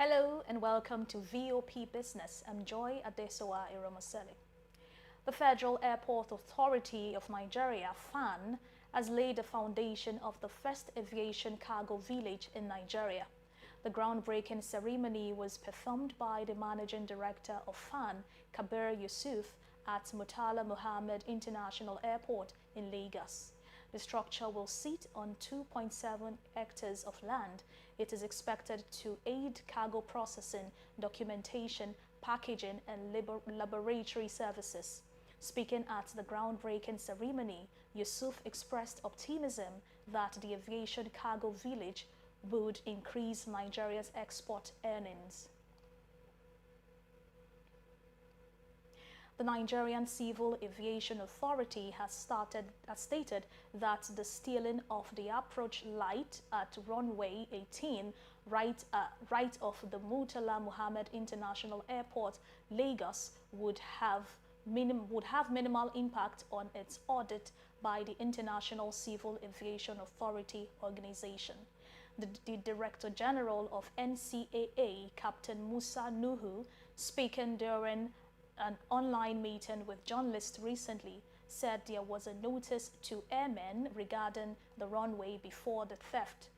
Hello and welcome to VOP Business. I'm Joy Adesowa Iromoseli. The Federal Airport Authority of Nigeria, FAN, has laid the foundation of the first aviation cargo village in Nigeria. The groundbreaking ceremony was performed by the Managing Director of FAN, Kabir Yusuf, at Murtala Muhammed International Airport in Lagos. The structure will sit on 2.7 hectares of land. It is expected to aid cargo processing, documentation, packaging, and laboratory services. Speaking at the groundbreaking ceremony, Yusuf expressed optimism that the aviation cargo village would increase Nigeria's export earnings. The Nigerian Civil Aviation Authority has stated that the stealing of the approach light at runway 18 right off the Murtala Muhammed International Airport, Lagos, would have minimal impact on its audit by the International Civil Aviation Authority organization. The Director General of NCAA, Captain Musa Nuhu, speaking during an online meeting with journalists recently, said there was a notice to airmen regarding the runway before the theft,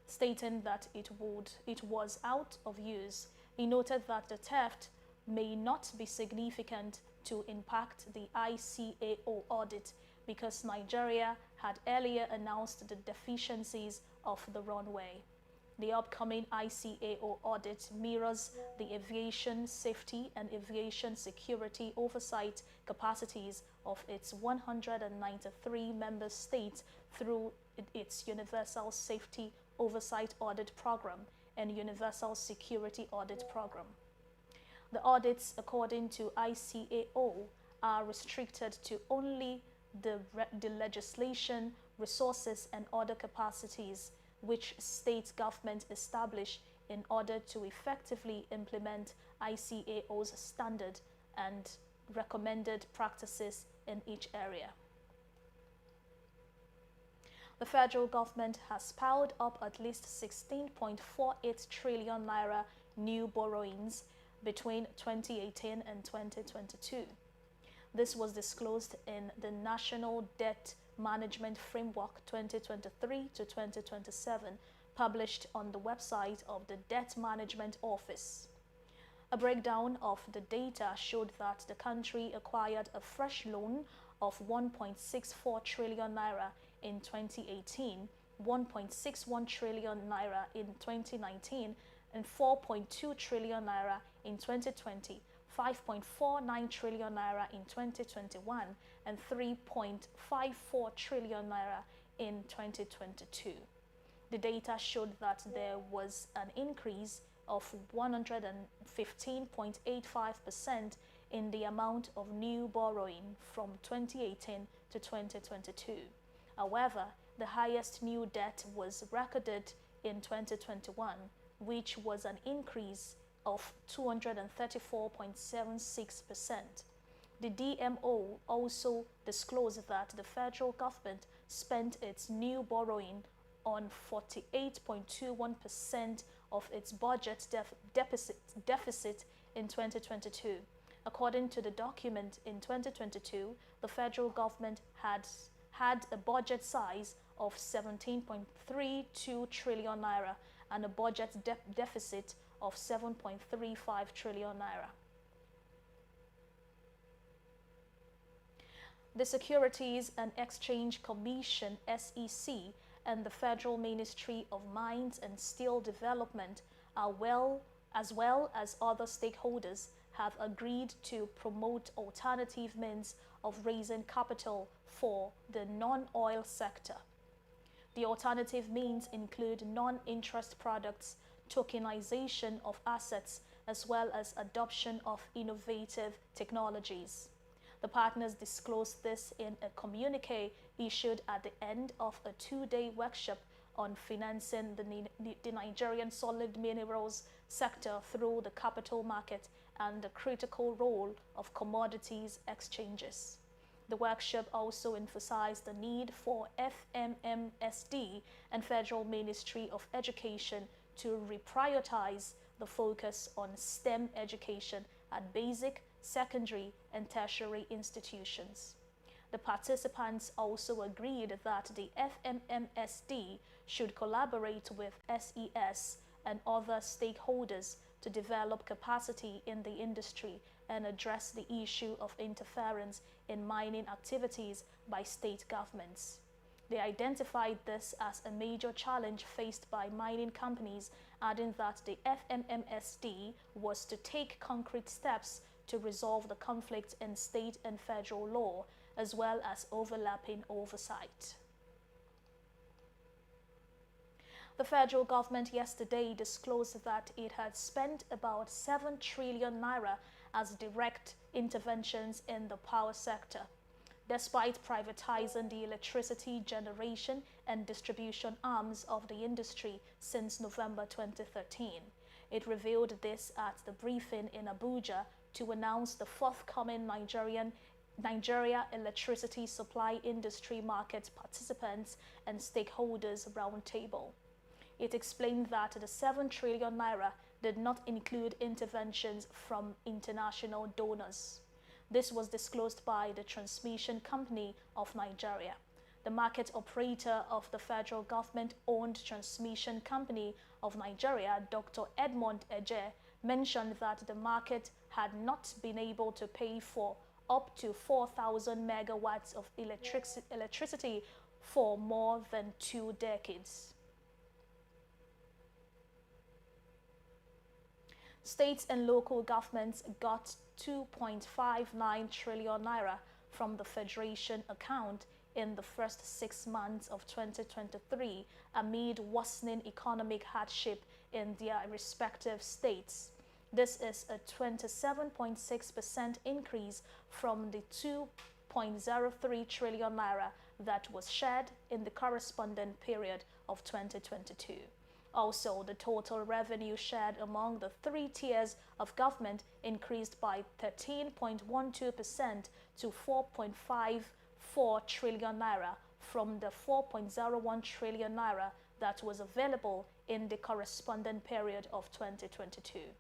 stating that it was out of use. He noted that the theft may not be significant to impact the ICAO audit because Nigeria had earlier announced the deficiencies of the runway. The upcoming ICAO audit mirrors the aviation safety and aviation security oversight capacities of its 193 member states through its Universal Safety Oversight Audit Program and Universal Security Audit Program. The audits, according to ICAO, are restricted to only the legislation, resources, and other capacities which state government establish in order to effectively implement ICAO's standard and recommended practices in each area. The federal government has piled up at least 16.48 trillion naira new borrowings between 2018 and 2022. This was disclosed in the National Debt Management Framework 2023 to 2027, published on the website of the Debt Management Office. A breakdown of the data showed that the country acquired a fresh loan of 1.64 trillion naira in 2018, 1.61 trillion naira in 2019, and 4.2 trillion naira in 2020. 5.49 trillion naira in 2021 and 3.54 trillion naira in 2022. The data showed that there was an increase of 115.85% in the amount of new borrowing from 2018 to 2022. However, the highest new debt was recorded in 2021, which was an increase of 234.76%. The DMO also disclosed that the federal government spent its new borrowing on 48.21% of its budget deficit in 2022. According to the document, in 2022, the federal government had a budget size of 17.32 trillion naira and a budget deficit of 7.35 trillion naira. The Securities and Exchange Commission (SEC) and the Federal Ministry of Mines and Steel Development, as well as other stakeholders, have agreed to promote alternative means of raising capital for the non-oil sector. The alternative means include non-interest products, tokenization of assets, as well as adoption of innovative technologies. The partners disclosed this in a communique issued at the end of a two-day workshop on financing the Nigerian solid minerals sector through the capital market and the critical role of commodities exchanges. The workshop also emphasized the need for FMMSD and Federal Ministry of Education to reprioritize the focus on STEM education at basic, secondary, and tertiary institutions. The participants also agreed that the FMMSD should collaborate with SES and other stakeholders to develop capacity in the industry and address the issue of interference in mining activities by state governments. They identified this as a major challenge faced by mining companies, adding that the FMMSD was to take concrete steps to resolve the conflict in state and federal law, as well as overlapping oversight. The federal government yesterday disclosed that it had spent about 7 trillion naira as direct interventions in the power sector, despite privatizing the electricity generation and distribution arms of the industry since November 2013. It revealed this at the briefing in Abuja to announce the forthcoming Nigeria Electricity Supply Industry Market Participants and Stakeholders Roundtable. It explained that the 7 trillion naira did not include interventions from international donors. This was disclosed by the Transmission Company of Nigeria. The market operator of the federal government-owned Transmission Company of Nigeria, Dr. Edmond Eje, mentioned that the market had not been able to pay for up to 4,000 megawatts of electricity for more than 2 decades. States and local governments got 2.59 trillion naira from the Federation account in the first 6 months of 2023 amid worsening economic hardship in their respective states. This is a 27.6% increase from the 2.03 trillion naira that was shared in the corresponding period of 2022. Also, the total revenue shared among the 3 tiers of government increased by 13.12% to 4.54 trillion naira from the 4.01 trillion naira that was available in the corresponding period of 2022.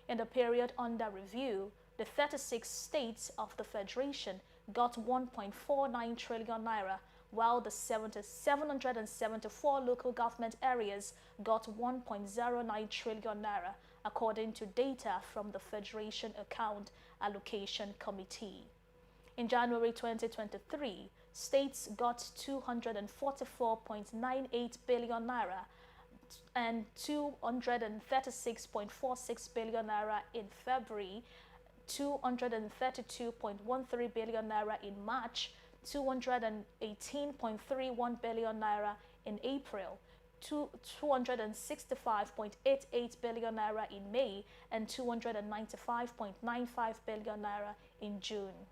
In the period under review, the 36 states of the Federation got 1.49 trillion naira, while the 774 local government areas got 1.09 trillion naira, according to data from the Federation Account Allocation Committee. In January 2023, states got 244.98 billion naira and 236.46 billion naira in February, 232.13 billion naira in March, 218.31 billion naira in April, 265.88 billion naira in May, and 295.95 billion naira in June.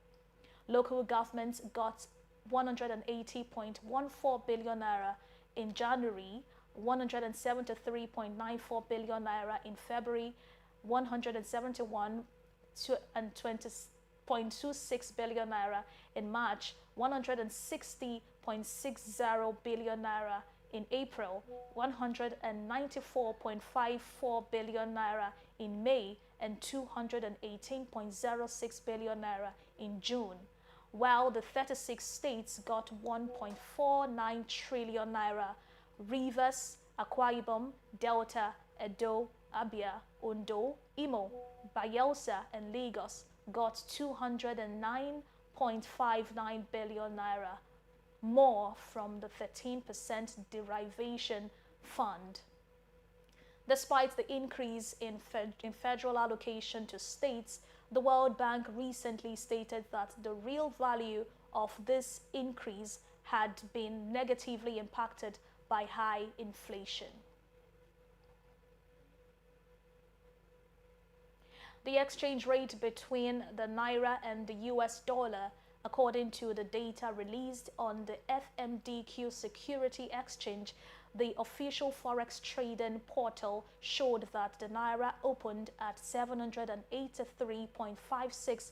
Local governments got 180.14 billion naira in January, 173.94 billion naira in February, 171.26 billion naira in March, 160.60 billion naira in April, 194.54 billion naira in May, and 218.06 billion naira in June, while the 36 states got 1.49 trillion naira. Rivers, Akwa Ibom, Delta, Edo, Abia, Ondo, Imo, Bayelsa, and Lagos got 209.59 billion naira more from the 13% derivation fund. Despite the increase in federal allocation to states, the World Bank recently stated that the real value of this increase had been negatively impacted by high inflation. The exchange rate between the Naira and the US dollar, according to the data released on the FMDQ Security Exchange, the official forex trading portal, showed that the Naira opened at 783.56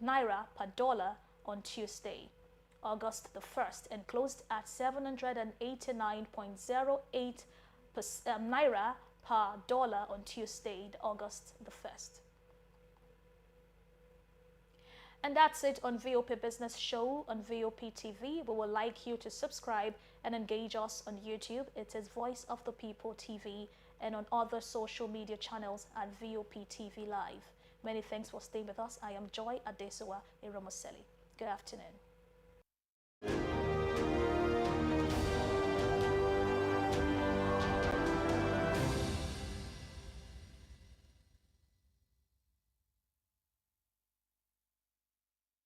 Naira per dollar on Tuesday, August the 1st, and closed at 789.08 Naira per dollar on Tuesday, August the 1st. And that's it on VOP Business Show on VOP TV. We would like you to subscribe and engage us on YouTube. It is Voice of the People TV, and on other social media channels at VOP TV Live. Many thanks for staying with us. I am Joy Adesowa Iromoseli. Good afternoon.